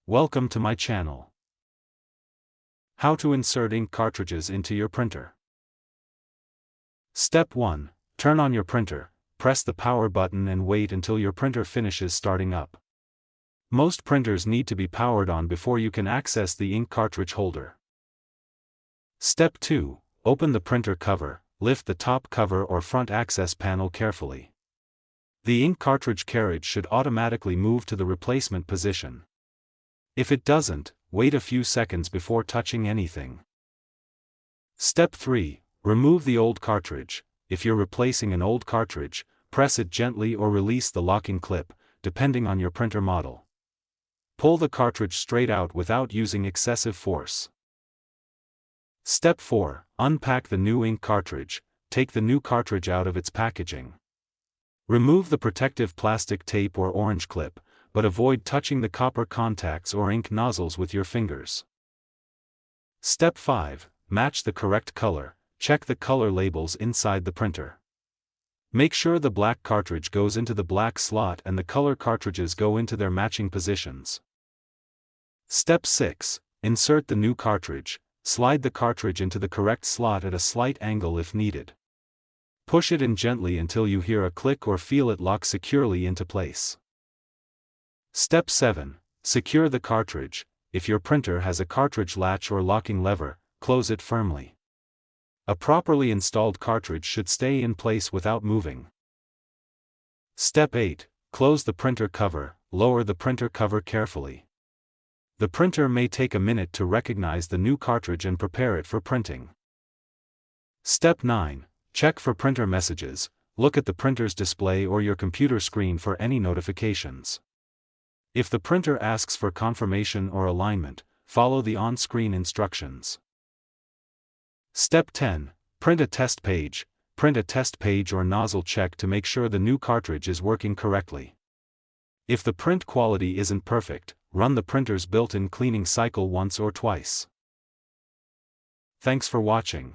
Welcome to my channel. How to insert ink cartridges into your printer. Step 1. Turn on your printer, press the power button and wait until your printer finishes starting up. Most printers need to be powered on before you can access the ink cartridge holder. Step 2. Open the printer cover, lift the top cover or front access panel carefully. The ink cartridge carriage should automatically move to the replacement position. If it doesn't, wait a few seconds before touching anything. Step 3. Remove the old cartridge. If you're replacing an old cartridge, press it gently or release the locking clip, depending on your printer model. Pull the cartridge straight out without using excessive force. Step 4. Unpack the new ink cartridge. Take the new cartridge out of its packaging. Remove the protective plastic tape or orange clip, but avoid touching the copper contacts or ink nozzles with your fingers. Step 5. Match the correct color. Check the color labels inside the printer. Make sure the black cartridge goes into the black slot and the color cartridges go into their matching positions. Step 6. Insert the new cartridge. Slide the cartridge into the correct slot at a slight angle if needed. Push it in gently until you hear a click or feel it lock securely into place. Step 7. Secure the cartridge. If your printer has a cartridge latch or locking lever, close it firmly. A properly installed cartridge should stay in place without moving. Step 8. Close the printer cover. Lower the printer cover carefully. The printer may take a minute to recognize the new cartridge and prepare it for printing. Step 9. Check for printer messages. Look at the printer's display or your computer screen for any notifications. If the printer asks for confirmation or alignment, follow the on-screen instructions. Step 10. Print a test page. Print a test page or nozzle check to make sure the new cartridge is working correctly. If the print quality isn't perfect, run the printer's built-in cleaning cycle once or twice. Thanks for watching.